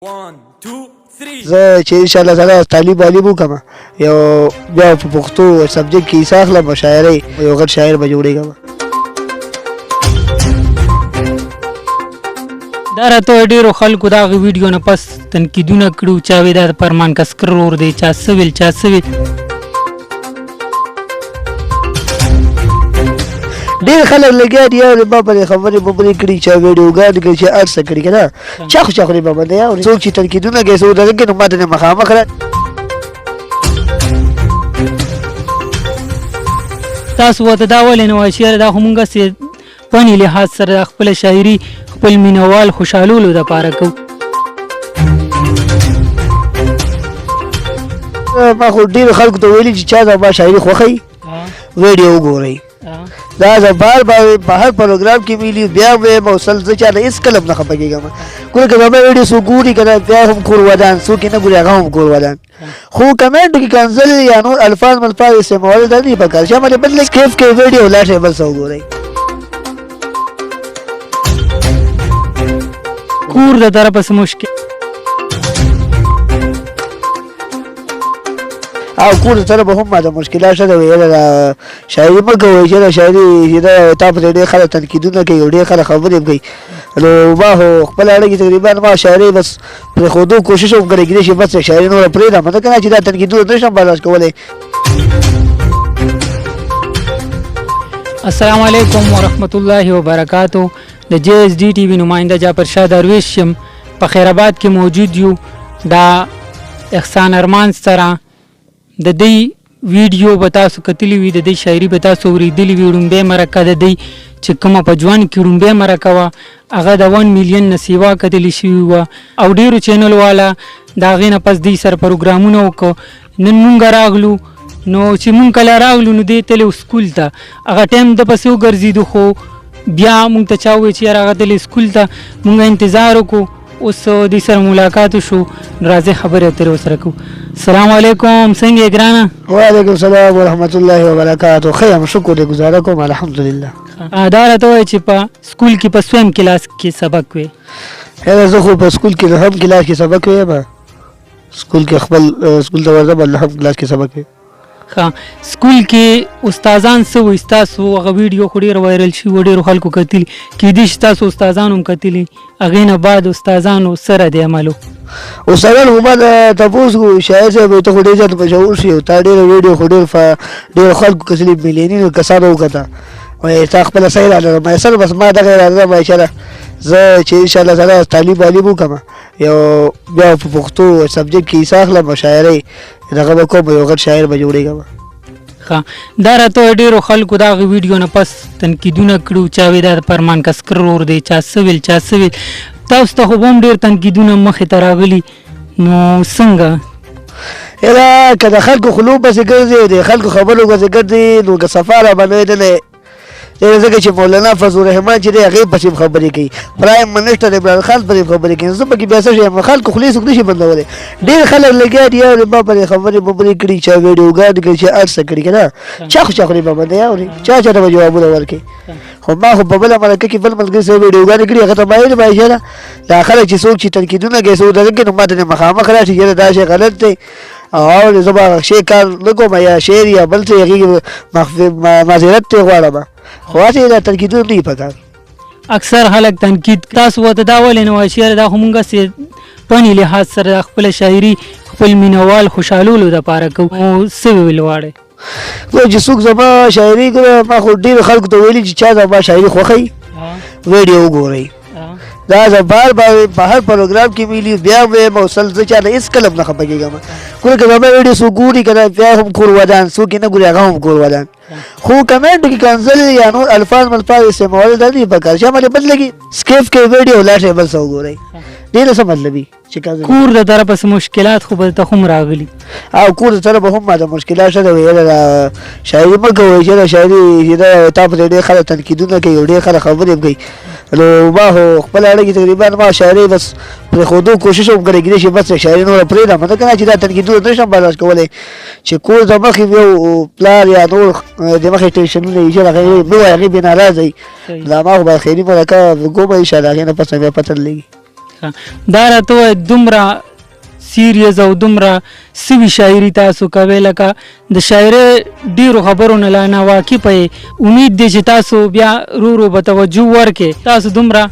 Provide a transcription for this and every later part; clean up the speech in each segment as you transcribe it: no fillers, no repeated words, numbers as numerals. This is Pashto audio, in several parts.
زه چې ان شاء الله تعالی طالب علم وکم یو بیا په پښتو سبجیکټ کې حصہ اخلم او شاعري یو غټ شاعر به جوړېږم. دا راته ډېرو خلکو د هغې ویډیو نه پس تنقیدونه کړي چا وایي دا د فرمان کسکر ورور دی، چا څه ویل چا څه ویل. ډېر خلک لګیا دي اورې ما پرې خبرې ببرې کړي چا ویډیوګانې کړي چې هر څه کړي که نه چا خو دې به منې اورې څوک چې تنقیدونه کوي څوک دغه کوي نو ما ته نه مخامخ را تاسو ورته دا ولې نه وایئ چې یاره دا خو موږ هسې فني لحاظ سره خپله شاعري خپل مینهوال خوشحالولو دپاره کوو. ما خو ډېرو خلکو ته ویلي چې چا زما شاعري خوښوي ویډیو وګورئ. دا زه بار بار په هر پروګرام کې ویلي بیا وایم او سل زه چا نه هېڅ کله هم نه خفه کېږم. کله که زما ویډیو څوک ګوري که نه بیا هم کور ودان څوک یې نه ګوري هغه هم کور ودان خو کمنټو کې کنزل یا نور الفاظ ملفاظ استعمالول دا نه پکار چې همالې بل سکیپ کې ویډیو لا شی بل څه وګورئ. کور د طرفه څه مشکل او کور سره به هم ما د مشکلات شته ویل دا شاعري مه کوئ چې دا شاعري دا تا پرې ډېر خلک تنقیدونه کوي او ډېر خلک خبرې هم کوي نو ما خو خپل اړه کې تقریبا ما شاعري بس پرېښودو کوشش هم کړی کېدای شي بس شاعري نوره پرېږدم مطلب که نه چې دا تنقیدونه نه شم برداشت کولی. السلام علیکم ورحمت الله وبرکاتو. د جے ایس ډي ټي وي نماینده جعفر شاه درویش یم په خیرآباد کې موجود یو. دا احسان ارمان سره د دې ویډیو به تاسو کتلی وي، د دې شاعري به تاسو اورېدلې وي. وړومبۍ مرکه د دې چې کومه په ژوند کې وړومبۍ مرکه وه هغه د 1 میلیون نه سیوا کتلې شوې وه او ډېرو چینل والا د هغې نه پس دوی سره پروګرامونه وکړه. نن مونږ راغلو نو چې مونږ کله راغلو نو دی تللی سکول ته هغه ټایم د پسې وګرځېدو خو بیا مونږ ته چا وویل چې یاره هغه تللی سکول ته مونږ انتظار وکړو. اوس دوی سره ملاقات وشو راځئ خبرې اترې ورسره کوو. السلام علیکم څنګه یې ګرانه؟ وعلیکم السلام ورحمت الله وبرکاتو. ښه یم شکر دې ګزاره کوم الحمدلله. دا راته ووایه چې په سکول کې په سویم کلاس کې سبق وې؟ یاره زه خو په سکول کې هم کلاس کې سبق ویم سکول کې خپل سکول ته ورځم هم کلاس کې سبق ویم. ښه سکول کې استادان څه وایي ستاسو؟ هغه ویډیو خو ډېر وایرل شوي ډېرو خلکو کتلي کېدای شي ستاسو استادانو هم کتلي هغې نه بعد استادانو څه رد عمل استادان خو ما ته تپوس کړو شاعر صاحب ته خو ډېر زیات مشهور شي تا ډېره ویډیو خو ډېرو خلکو کتلي میلیونونو کسانو وکته وایي تا خپله صحیح راله میسر بس ما دغه اراده وایي چې زه چې انشاءالله تعالی طالب علم وکړم یو بیا په پښتو سبجیکټ کې حصہ اخلم او شاعري دغه به کوم یو غټ شاعر به جوړېږم. ښه دا راته ډېرو خلکو د هغې ویډیو نه پس تنقیدونه کړي چا وایي دا د فرمان کسکر ورور دی، چا څه ویل چا څه ویل. تاسو ته خو به هم ډېر تنقیدونه مخې ته راغلي نو څنګه؟ یاره که د خلکو خولو پسې ګرځې او د خلکو خبرو پسې ګرځې نو که صفا را باندې ځکه چې مولانا فضل الرحمن چې دی هغې پسې هم خبرې کوي پرایم منسټر عمران خان پسې هم خبرې کوي زه پکې بیا څه شی یم خلکو خولې څوک نه شي بندولی. ډېر خلک لګیا دي اورې ما پرې خبرې ببرې کړي چا ویډیوګانې کړي چې هر څه کړي که نه چا خو دې به منې اورې چا ته به جوابونه ورکړي. خو ما خو په بله مرکه کې بل ملګري سره ویډیوګانې کړي هغه ته ما ویلي وایي یاره دا خلک چې څوک چې تنقیدونه کوي څوک دغه کوي نو ما ته نه مخامخ را شي یاره دا شی غلط دی او زه به هغه شی کار نه کوم یا شعر یا بل څه هغې معذرت ترې غواړم خو هسې دا تنقیدونه نه وي پکار. اکثر خلک تنقید تاسو ورته دا ولې نه وایئ چې یاره دا خو موږ هسې فني لحاظ سره خپله شاعري خپل مینهوال خوشحالولو دپاره کوو څه ویل غواړئ؟ چې څوک زما شاعري ما خو ډېرو خلکو ته ویلي چې چا زما شاعري خوښوي ویډیو وګورئ. دا زه بار بار په هر پروګرام کې ویلي بیا وایم او سل زه چا نه هېڅ کله هم نه خفه کېږم. کله که زما ویډیو څوک ګوري که نه بیا هم کور ودان څوک یې نه ګوري هغه هم کور ودان خو کمنټو کې کنزل یا نور الفاظ ملفاظ استعمالول دا نه پکار چې همالې بد لګي سکیپ کې ویډیو لا شی بل څه وګورئ ډېره څه مطلب وي چې کور د طرفه څه مشکلات خو به ته هم راغلي او کور سره به هم ما د مشکلات شته ویل دا شاعري مه کوئ چې دا شاعري دا تا پرې ډېر خلک تنقیدونه کوي او ډېر خلک خبرې هم کوي نو ما خو خپل اړه کې تقریبا ما شاعري بس پرېښودو کوشش هم کړی کېدای شي بس شاعري نوره پرېږدم مطلب که نه چې دا تنقیدونه نه شم برداشت کولی چې کور د مخې یو پلار یا نور د مخې ټینشنونه یي چې هغې نه وایي هغې بې ناراضه وي دا ما خو باید خیري مرکه کوم انشاءالله هغې نه پس بیا پته لګي. دا راته ووایه دومره سیریز او دومره سوي شاعري تاسو کوئ لکه د شاعرۍ ډېرو خبرو نه لا ناواقفه یې امید دی چې تاسو بیا رو رو به توجه ورکړئ تاسو دومره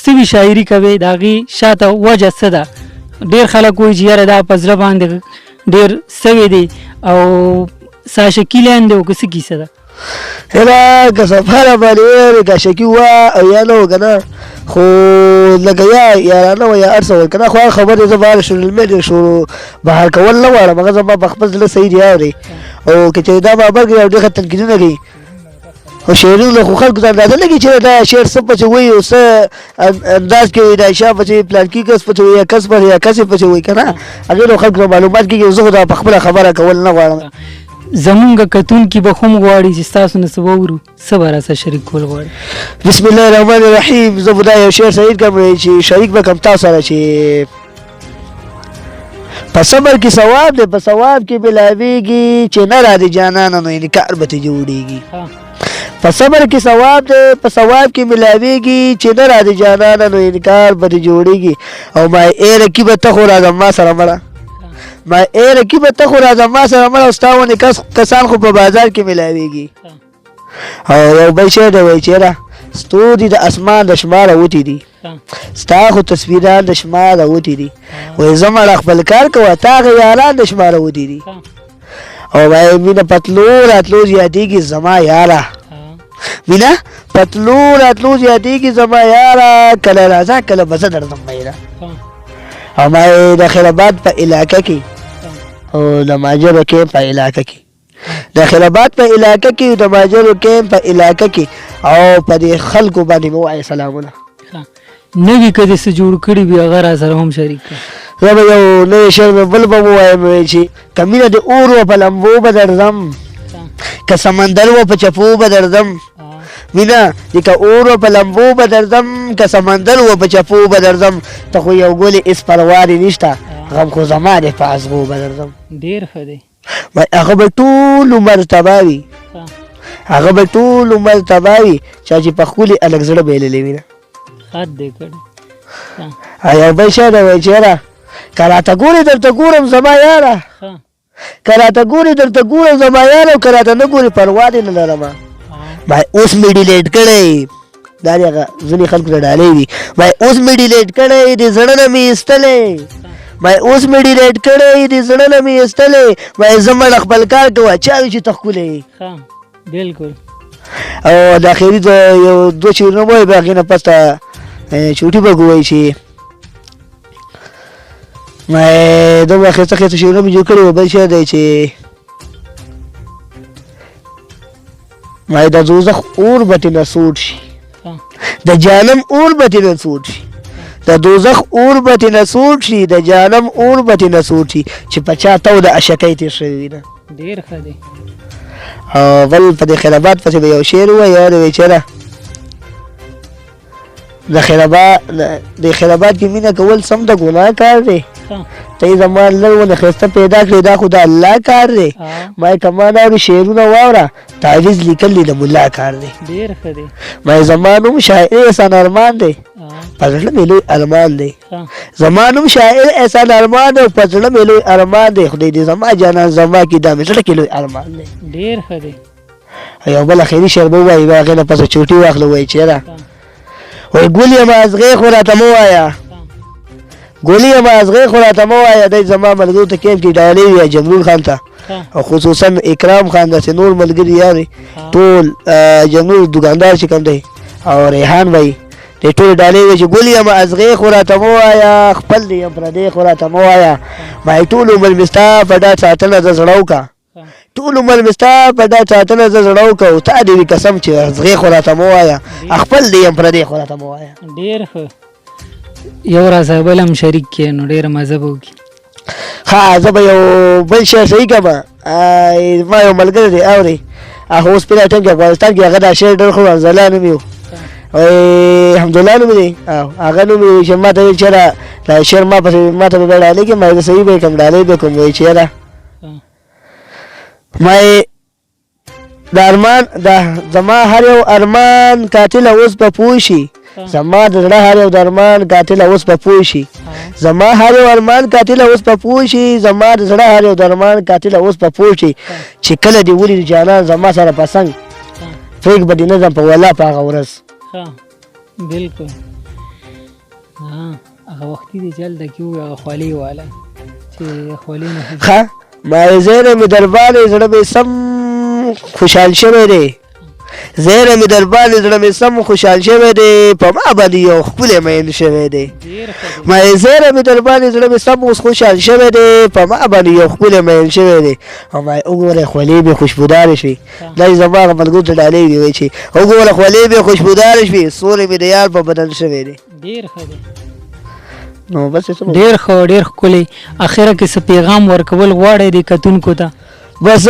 سوي شاعري کوئ د هغې شاته وجه څه ده ډېر خلک وایي چې یاره دا په زړه باندې ډېر سوی دی او سا شکیلیان دی او که څه کیسه ده هله که سفاره باندې ویل که شکي وه او یا نه و که نه خو لکه یا یارانه وه یا هر څه وه که نه خو هر خبرې زه به هر سوشل میډیا شروع بهر کول نه غواړم هغه زما په خپل زړه صحیح دی اورې او که چېرې دا بابر کوي او ډېر ښه تنقیدونه کوي خو شعرونه خو خلکو ته اندازه لګي چې دا شعر څه پسې وایي او څه انداز کې وایي دا شا پسې پلانکي کس پسې وایي یا کس پسې یا کسې پسې وایي که نه هغې نو خلکو ته معلومات کېږي زه خو دا په خپله خبره کول نه غواړم زمونږ کتونکي به هم غواړي چې ستاسو نه څه واورو څه به راسره شریک کول غواړي بسم الله الرحمن الرحیم زه به دا یو شعر شریک کړم چې شریک به کړم تاسو سره چې په صبر کې ثواب دی په ثواب کې ملاویږي چې نه را دي جانانه نو انکار به ترې جوړېږي په صبر کې ثواب دی په ثواب کې ملاویږي چې نه را دي جانانه نو انکار به ترې جوړېږي او ما ای رقیبه ته خو راځه ما سره مړه ما ای رقیبه ته خو راځه ما سره مړه او ستا غوندې کسان خو په بازار کې ملاویږي او یو بل شعر دی وایي چېره ستوري د اسمان د شماره وتې دي ستا خو تصویران د شماره وتې دي وایي زه مړه خپل کار کوه تا هغه یاران د شماره وتې دي او وایي مینه پتلو راتلو زیاتېږي زما یاره مینه پتلو راتلو زیاتېږي زما یاره کله راځه کله به زه درځم میره او ما د خیرآباد په علاقه کې او د ماجرو کیمپ په علاقه کې د خیرآباد په علاقه کې د ماجرو کیمپ په علاقه کې او په دې خلکو باندې مې ووایه سلامونه نوي که دې څه جوړ کړي وي هغه راسره هم شریک کړه زه به یو نوی شعر مې بل به ووایم چې که مینه د اور و په لمبو به درځم که سمندر و په چپو به درځم مینه د که اور و په لمبو به درځم که سمندر و په چپو به درځم ته خو یو ګلې هېڅ پروا دې نشته غم خو زما دی په ازغو به درځم ډېر ښه دی هغه به ټول عمر تباه وي هغه به ټول عمر تباه وي چا چې په ښکلې هلک زړه بایللی وي نه خط دی کړی یو بل شی دی وایي چېره که راته ګورې درته ګورم زما یاره که راته ګورې درته ګورم زما یاره او که راته نه ګورې پروا دې نه لرمه ما اوس مې ډیلیټ کړی دا د هغه ځینې خلکو ته ډالۍ دي ما اوس مې ډیلیټ کړی د زړه نه مې ایستلی ما اوس مې ډیلیټ کړی د زړه نه مې ایستلی ما زه مړه خپل کار کوه چا وي چې ته ښکلی بلکل او د اخري یو دوه شعرونه وایي بیا هغې نه پس ته چوټي به وایي چې ما دومره ښایسته ښایسته شعرونه مې جوړ کړي وه بل شعر دی چې ما د دوزخ اور به ترې نه سوړ شي د جهنم اور به ترې نه سوړ شي د دوزخ اور به ترې نه سوړ شي د جهنم اور به ترې نه سوړ شي چې په چا تو د عشقۍ تېر شوی وي نه ډېر ښه دی او بل په دې خیرآباد پسې به یو شعر ووایي یو دی چېره د خیرآباد کې مینه کول سم د ګناه کار دی ته یې زما لر ونه ښایسته پیدا کړې دا خو د الله کار دی ما یې که ما نه اورې شعرونه واوره تعویض لیکل دی د ملا کار دی ډېر ښه دی ما یې زما نوم شاعر احسان ارمان دی په زړه مې لوی ارمان دی زما نوم شاعر احسان ارمان دی په زړه مې لوی ارمان دی خدای دې زما جانان زما کې دا مې زړه کې لوی ارمان دی ډېر ښه دی یو بل اخري شعر به ووایي بیا هغې نه پسه چوټي واخله وایي چېره وایي ګل یم ازغې خو راته مه وایه ګل یم ازغې خو راته مه وایه دی زما ملګرو ته کیمپ کې ډالۍ وایه جمرون خان ته او خصوصا اکرام خان داسې نور ملګري یارې ټول جمرون دوکاندار چې کوم دی او ریحان وایي دی ټول ډالۍ وایي چې ګل یم ازغې خو راته مه وایه خپل دی یم پردی خو راته مه وایه ما ټول عمر مې ستا په ډاډ ساتنه زه زړه وکړه ټول عمر مې ستا په ډاډ ساتنه زه زړه وکړه او تا دې وي قسم چې ازغې خو راته مه وایه خپل دی یم پردی خو راته مه وایه ډېر ښه یو راسره بل هم شریک کړې نو ډېره مزه به وکړي ها زه به یو بل شی صحیح کړم ما یو ملګری دی اورې هغه اوس په ټایم کې افغانستان کې هغه دا شعر ډېر ښه حمزه نوم یې و حمدالله نوم دی هغه نوم یې چې ما ته ویل چېره دا شعر ما ته به بیا ډالۍ کړم ما یې صحیح به یې کړم ډالۍ به یې کوم وایي چېره ما یې د ارمان زما هر یو ارمان قاتله اوس به پوه شي زما د زړه هر یو د ارمان قاتله اوس به پوه شي زما هر یو ارمان قاتله اوس به پوه شي زما د زړه هر یو د ارمان قاتله اوس به پوه شي چې کله دې ولید جانان زما سره پسنګ فریق به دې نه ځم په ولا په هغه ورځ بالکل هغه وختي دی چې هلته کې وي هغه خولۍ والا چې خولۍ نه ښه ما زیره مې در باندې زړه مې سم خوشحال شوی دی زیره مې در باندې زړه مې سم خوشحال شوی دی په ما باندې یو ښکلی مین شوی دی ما زیره مې در باندې زړه مې سم اوس خوشحال شوی دی په ما باندې یو ښکلی مین شوی دی او ما وګوره خولۍ مې خوشبوداره شوې دا چې زما هغه ملګرو ته ډالۍ مې وایي چې وګوره خولۍ مې خوشبوداره شوې سوری مې د یار په بدن شوی دی ډېر ښه دی نو بس ډېر ښه ډېر ښکلی اخره کې څه پیغام ورکول غواړئ دې کتونکو ته بس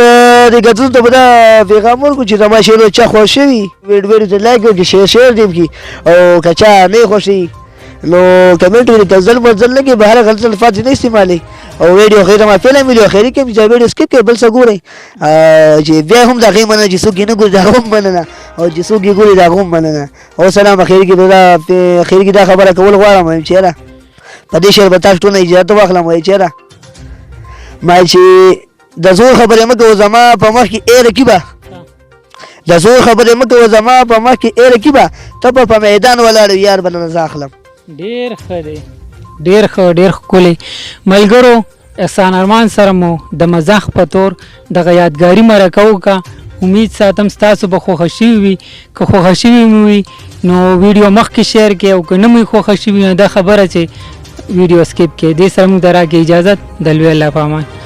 د کتونکو ته به دا پیغام ورکړو چې زما شعر چا خوښ شوي ویډیو ته لایک وکړي شیر دې کړي او که چا نه خوښوي نو کمنټ وکړي که ځل مرځل نه کړي به هر غلط الفاظ نه استعمالوي او ویډیو خیر ما فلم ویډیو اخري کې چې ویډیو سکیپ کوي بل څه ګورئ چې بیا هم د هغې مننه چې څوک یې نه ګوري د هغه هم مننه او چې څوک یې ګوري د هغه هم مننه او سلام اخري کې دا خبره کول غواړم وایم چې یاره په دې شعر به تاسو ټولو نه اجازه واخلم وایي چې یاره ما چې د زور خبرې مه کوه زما په مخ کې ای رقیبه د زور خبرې مه کوه زما په مخ کې ای رقیبه ته به په میدان ولاړ یار به نه زه اخلم ډېر ښه دی ډېر ښه ډېر ښکلی ملګرو احسان ارمان سره مو د مزاح په طور دغه یادګاري مرکه وکړه امید ساتم ستاسو به خوښه شوي وي که خوښه شوي مو وي نو ویډیو مخکې شیر کړئ او که نه مو خوښه شوي نو دا خبره چې ویډیو سکیپ کړئ دې سره موږ ته راکړئ اجازت د لوی الله په امان